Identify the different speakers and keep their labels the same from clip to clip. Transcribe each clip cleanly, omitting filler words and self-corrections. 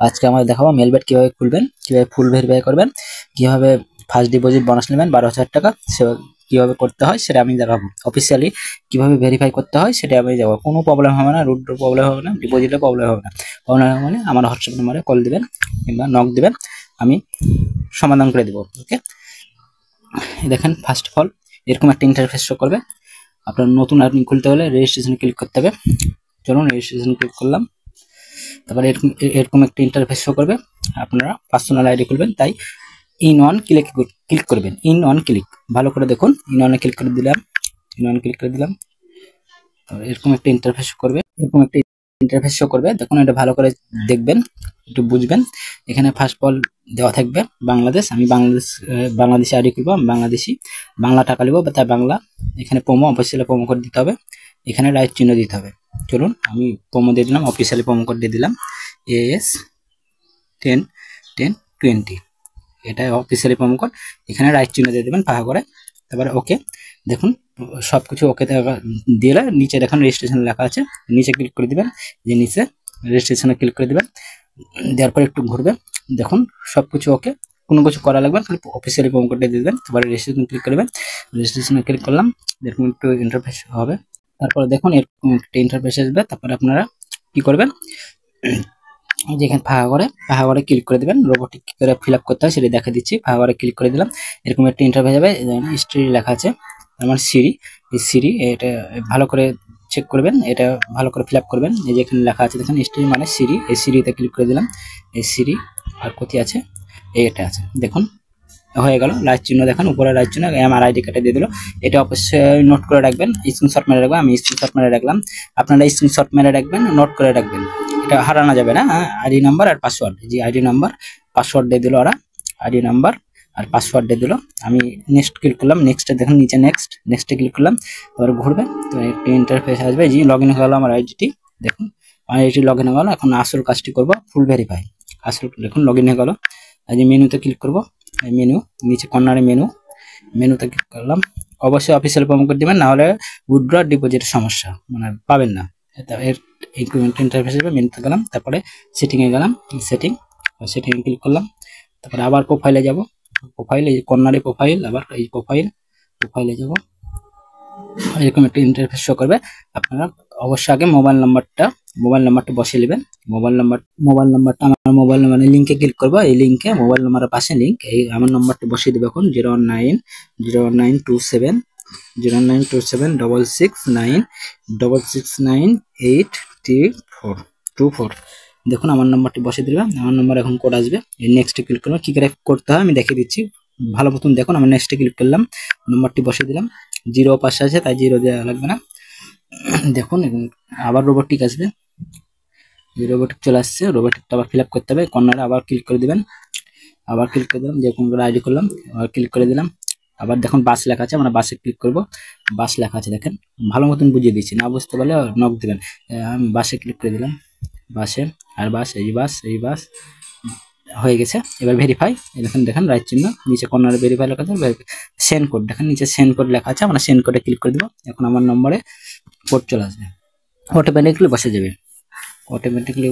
Speaker 1: আজকে আমাদের দেখাবো মেলবেট কিভাবে খুলবেন, কিভাবে ফুল ভেরিফাই করবেন, কিভাবে ফার্স্ট ডিপোজিট বোনাস নেবেন 12,000 টাকা, সে কিভাবে করতে হয় সেটা আমি দেখাবো। অফিসিয়ালি কিভাবে ভেরিফাই করতে হয় সেটা আমি দেখাবো। কোনো প্রবলেম হবে না, রুট প্রবলেম হবে না, ডিপোজিটে প্রবলেম হবে না। প্রবলেম হবে মানে আমার হোয়াটসঅ্যাপ নাম্বারে কল দিবেন কিংবা নক দিবেন, আমি সমাধান করে দেবো। ওকে, দেখেন ফার্স্ট অফ অল এরকম একটা ইন্টারফেস শো করবে। আপনার নতুন আর্নিং খুলতে হলে রেজিস্ট্রেশন ক্লিক করতে হবে। চলুন রেজিস্ট্রেশন ক্লিক করলাম। তারপরে এরকম একটা ইন্টারফেস শো করবে। আপনারা পার্সোনাল আইডি খুলবেন, তাই ইন অন ক্লিক করবেন। ইন অন ক্লিক ভালো করে দেখুন। ইন অনে ক্লিক করে দিলাম, ইন অন ক্লিক করে দিলাম। এরকম একটা ইন্টারফেস শো করবে, এরকম একটা ইন্টারফেস শো করবে। দেখুন এটা ভালো করে দেখবেন, একটু বুঝবেন। এখানে ফার্স্ট অফ অল দেওয়া থাকবে বাংলাদেশ। আমি বাংলাদেশি আইডি খুলবো, আমি বাংলাদেশি, বাংলা টাকা লিখবো বা তাই বাংলা। এখানে প্রোমো, অফিসিয়ালি প্রোমো কোড দিতে হবে, এখানে রাইট চিহ্ন দিতে হবে। চলুন আমি প্রোমো দিয়ে দিলাম, অফিসিয়ালি প্রোমো কোড দিয়ে দিলাম AS 101020, এটা অফিসিয়ালি প্রোমো কোড। এখানে রাইট চিহ্ন দিয়ে দেবেন পাহা করে। তারপরে ওকে, দেখুন সবকিছু ওকে দিলে নিচে দেখুন রেজিস্ট্রেশন লেখা আছে, নিচে ক্লিক করে দিবেন। যে নিচে রেজিস্ট্রেশনে ক্লিক করে দিবেন, দেওয়ার পর একটু ঘুরবে, দেখুন সবকিছু ওকে, কোনো কিছু করা লাগবে খালি অফিসিয়ালি প্রোমো কোডটা দিয়ে দেবেন। তারপরে রেজিস্ট্রেশন ক্লিক করবেন, রেজিস্ট্রেশনে ক্লিক করলাম, দেখুন একটু ইন্টারফেস হবে। তারপরে দেখুন এরকম একটা ইন্টারফেস আসবে। তারপরে আপনারা কি করবেন, যেখানে ফাঁকা করে ক্লিক করে দেবেন। রোবোটিক কি করে ফিল আপ করতে হয় সেটা দেখা দিচ্ছি। ফাঁকা করে ক্লিক করে দিলাম, এরকম একটা ইন্টারফেস হবে। হিস্ট্রি লেখা আছে আমার সিরি, এই সিরি এটা ভালো করে চেক করবেন, এটা ভালো করে ফিল আপ করবেন। এই যে এখানে লেখা আছে দেখুন হিস্ট্রি মানে সিরি, এই সিরিতে ক্লিক করে দিলাম। এই সিরি আর কোথায় আছে, এটা আছে দেখুন, হয়ে গেল। লাইট চিহ্ন দেখেন উপরে, লাইট চিহ্ন আমার আইডি কার্ডে দিয়ে দিল। এটা অবশ্যই নোট করে রাখবেন, স্ক্রিনশট মেরে রাখবেন। আমি স্ক্রিনশট মেরে রাখলাম, আপনারা স্ক্রিনশট মেরে রাখবেন, নোট করে রাখবেন, এটা হারানো যাবে না। আইডি নাম্বার আর পাসওয়ার্ড, যে আইডি নাম্বার পাসওয়ার্ড দিয়ে দিল ওরা, আইডি নাম্বার আর পাসওয়ার্ড দিয়ে দিল। আমি নেক্সট ক্লিক করলাম, নেক্সটে দেখুন নিচে নেক্সটে ক্লিক করলাম। এবার ঘুরবে, তো একটা ইন্টারফেস আসবে। যে লগ ইন হয়ে গেল আমার আইডিটি, দেখুন আমার আইডি লগ ইন হয়ে গেল। এখন আসল কাজটি করবো, ফুল ভেরিফাই। আসল দেখুন লগ ইন হয়ে গেল। এই যে মেনুতে ক্লিক করবো, মেনু নিচে কর্নারে মেনুতে ক্লিক করলাম। অবশ্যই অফিসিয়াল প্রোমো কোড দিবেন, না হলে উইথড্র ডিপোজিটের সমস্যা, মানে পাবেন না। এর ইন্টারফেস হিসেবে মেনুতে গেলাম, তারপরে সেটিংয়ে গেলাম, সেটিং ক্লিক করলাম। তারপরে আবার প্রোফাইলে যাব, প্রোফাইল এই কর্নারে প্রোফাইল, আবার এই প্রোফাইলে যাব। এরকম একটা ইন্টারফেস শো করবে। আপনারা অবশ্যই আগে মোবাইল নাম্বারটা বসিয়ে নেবেন। মোবাইল নাম্বারটা আমার মোবাইল নাম্বার লিঙ্কে ক্লিক করবো। এই লিঙ্কে মোবাইল নাম্বারের পাশে লিঙ্ক, এই আমার নাম্বারটা বসিয়ে দেবে এখন 01927 দেখুন আমার নাম্বারটি বসিয়ে দিলাম। আমার নাম্বার এখন কোড আসবে, নেক্সটে ক্লিক করবো। কি করে করতে হয় আমি দেখিয়ে দিচ্ছি, ভালো মতন দেখুন। আমার নেক্সটে ক্লিক করলাম, নাম্বারটি বসিয়ে দিলাম। 0 পাশে আছে তাই 0 দেওয়া লাগবে না। দেখুন আবার রোবোটিক আসবে, রোবোটিক চলে আসছে। রোবোটিকটা আবার ফিল আপ করতে হবে, কর্নারে আবার ক্লিক করে দিবেন। আবার ক্লিক করে দিলাম, যেরকম করে আইডি করলাম আবার ক্লিক করে দিলাম। আবার দেখুন বাস লেখা আছে, আমরা বাসে ক্লিক করব। বাস লেখা আছে দেখেন, ভালো মতন বুঝিয়ে দিচ্ছি, না বুঝতে পারলে নক দিবেন। আমি বাসে ক্লিক করে দিলাম, বাসে আর এই বাস হয়ে গেছে। এবার ভেরিফাই, দেখেন রাইট চিহ্ন, নিচে কর্নারে ভেরিফাই লেখা আছে। সেন্ড কোড দেখেন নিচে সেন্ড কোড লেখা আছে, আমরা সেন্ড কোডে ক্লিক করে দিব। এখন আমার নম্বরে কোড চলে আসবে, অটোমেটিকলি বসে যাবে। অটোমেটিকলি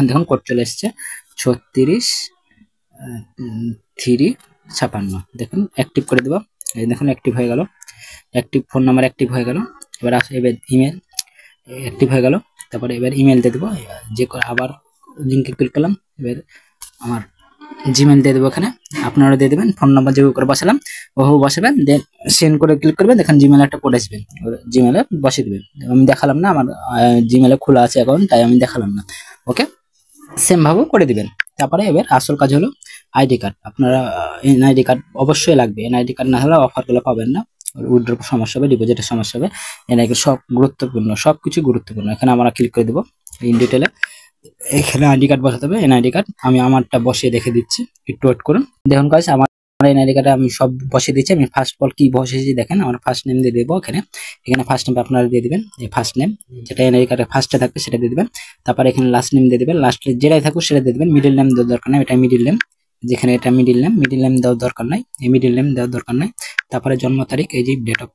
Speaker 1: দেখুন কোড চলে এসছে 36-356। দেখুন অ্যাক্টিভ করে দেবো, এই দেখুন অ্যাক্টিভ হয়ে গেল, অ্যাক্টিভ ফোন নাম্বার অ্যাক্টিভ হয়ে গেল। এবার এবার ইমেল অ্যাক্টিভ হয়ে গেল। তারপরে এবার ইমেল দিয়ে দেবো, যে আবার লিঙ্কে ক্লিক করলাম। এবার আমার জিমেল দিয়ে দেবো, এখানে আপনারা দিয়ে দেবেন। ফোন নাম্বার যেভাবে করে বসালাম ওভাবে বসাবেন, দেন সেন্ড করে ক্লিক করবেন। দেখেন জিমেলে একটা কোড আসবে, জিমেলে বসিয়ে দেবেন। আমি দেখালাম না, আমার জিমেলে খোলা আছে অ্যাকাউন্ট, তাই আমি দেখালাম না। ওকে, সেম ভাবে করে দিবেন। তারপরে এবার আসল কাজ হলো আইডি কার্ড। আপনারা এনআইডি কার্ড অবশ্যই লাগবে, এনআইডি কার্ড না হলে অফারগুলো পাবেন না, উইথড্র সমস্যা হবে, ডিপোজিটের সমস্যা হবে। এনআইডি সব গুরুত্বপূর্ণ, সবকিছু গুরুত্বপূর্ণ। এখানে আমরা ক্লিক করে দেবো ইন ডিটেলে। এখানে আইডি কার্ড বসাতে হবে, এনআইডি কার্ড আমি আমারটা বসিয়ে দেখে দিচ্ছি, একটু ওয়েট করুন। দেখুন কাজ আমার এনআইডি কার্ডে আমি সব বসিয়ে দিচ্ছি। আমি ফার্স্ট অফ অল কি বসিয়েছি দেখেন, আমার ফার্স্ট নেম দিয়ে দেবো। এখানে ফার্স্ট নেম আপনারা দিয়ে দিবেন, এই ফার্স্ট নেম যেটা এনআইডি কার্ডে ফার্স্টে থাকবে সেটা দিয়ে দিবেন। তারপরে এখানে লাস্ট নেম দিয়ে দিবেন, লাস্টে যেটাই থাকুক সেটা দিয়ে দিবেন। মিডল নেম দেওয়ার দরকার নেই, এটা মিডল নেম, যেখানে এটা মিডিল নেম দেওয়ার দরকার নাই, এই মিডিল নেম দেওয়ার দরকার নাই। তারপরে জন্ম তারিখ, এই যে ডেট অফ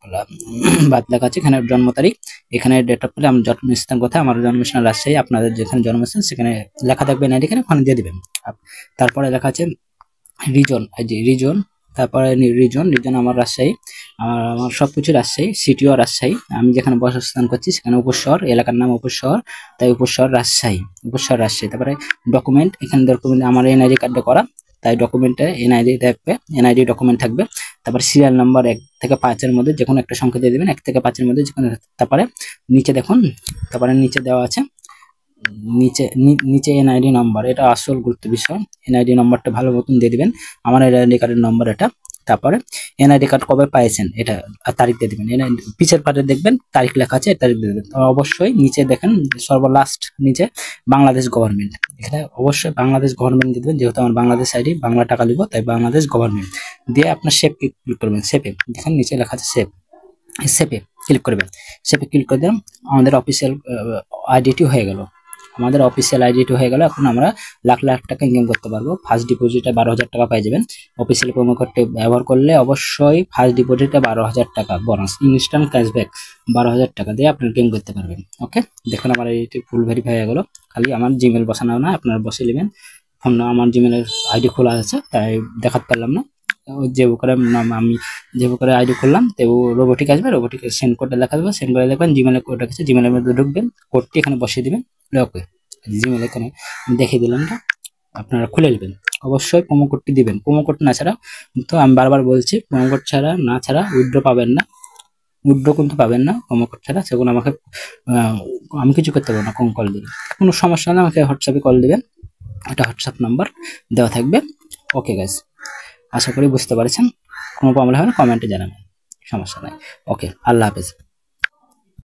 Speaker 1: বার্থ লেখা আছে এখানে জন্ম তারিখ, এখানে ডেট অফ বার্থ, আমার জন্মস্থান কোথায়, আমার জন্মস্থান রাজশাহী, আপনাদের যেখানে জন্মস্থান সেখানে লেখা থাকবে এনআইডি কার্ডে, ওখানে দিয়ে দিবেন। তারপরে লেখা আছে রিজন, এই যে রিজন, তারপরে রিজন আমার রাজশাহী, আমার সবকিছু রাজশাহী, সিটিও রাজশাহী, আমি যেখানে বসস্থান করছি সেখানে উপশহর, এলাকার নাম উপশহর, তাই উপশহর রাজশাহী, উপশহর রাজশাহী। তারপরে ডকুমেন্ট, এখানে ডকুমেন্ট আমার এনআইডি কার্ডে করা, তাই ডকুমেন্টে এনআইডি থাকবে, এনআইডি ডকুমেন্ট থাকবে। তারপরে সিরিয়াল নাম্বার 1 থেকে 5-এর মধ্যে যে কোনো একটা সংখ্যা দিয়ে দেবেন, 1 থেকে 5-এর মধ্যে যে কোনো। তারপরে নিচে দেখুন, তারপরে নিচে দেওয়া আছে নিচে এনআইডি নাম্বার, এটা আসল গুরুত্ব বিষয়, এনআইডি নাম্বারটা ভালো মতন দিয়ে দিবেন, আমার এনআইডি কার্ডের নম্বর এটা। তারপরে এনআইডি কার্ড কবে পাইছেন এটা তারিখ দিয়ে দিবেন, পিছের পাটে দেখবেন তারিখ লেখা আছে, তারিখ দিয়ে দেবেন। অবশ্যই নিচে দেখেন সর্বলাস্ট নিচে বাংলাদেশ গভর্নমেন্ট, এখানে অবশ্যই বাংলাদেশ গভর্নমেন্ট দিয়ে দেবেন, যেহেতু আমার বাংলাদেশ আইডি, বাংলা টাকা দিব, তাই বাংলাদেশ গভর্নমেন্ট দিয়ে আপনার সেভ ক্লিক করবেন। সেভে দেখেন নিচে লেখা আছে সেভ, সেভে ক্লিক করবেন। সেভে ক্লিক করে দিলাম, আমাদের অফিসিয়াল আইডিটি হয়ে গেল, আমাদের অফিসিয়াল আইডিটি হয়ে গেল। এখন আমরা লাখ লাখ টাকা ইনকাম করতে পারবো। ফার্স্ট ডিপোজিটে 12,000 টাকা পেয়ে যাবেন, অফিসিয়াল প্রোমো কোডটি ব্যবহার করলে অবশ্যই ফার্স্ট ডিপোজিটে 12,000 টাকা বোনাস, ইনস্ট্যান্ট ক্যাশব্যাক 12,000 টাকা দিয়ে আপনি গেম করতে পারবেন। ওকে, দেখুন আমার আইডিটি ফুল ভেরিফাই হয়ে গেল, খালি আমার জিমেল বসানো না, আপনারা বসে নেবেন। ফোন আমার জিমেলের আইডি খোলা আছে, তাই দেখাতে পারলাম না। যে করে আমি যে করে আইডি করলাম, তো রোবোটিক আসবে, রোবোটিক সেন্ড কোডটা লেখা দেবে, সেন্ড করে দেখবেন জিমেলের কোড আছে, জিমেলের মধ্যে ঢুকবেন, কোডটি এখানে বসিয়ে দিবেন। ওকে, জিমেল এখানে দেখিয়ে দিলাম, না আপনারা খুলে নেবেন। অবশ্যই প্রোমো কোডটি দিবেন, প্রোমো কোড না ছাড়া, তো আমি বারবার বলছি প্রোমো কোড ছাড়া উইথড্র পাবেন না, উইথড্র কিন্তু পাবেন না প্রোমো কোড ছাড়া। সেগুলো আমাকে আমি কিছু করতে পারবো না, কোন কল দিবেন, কোনো সমস্যা হলে আমাকে হোয়াটসঅ্যাপে কল দিবেন, এটা হোয়াটসঅ্যাপ নাম্বার দেওয়া থাকবে। ওকে গাইস, আশা করি বুঝতে পারছেন, কোনো প্রবলেম হলে কমেন্টে জানাবেন, সমস্যা নাই। ওকে, আল্লাহ হাফেজ।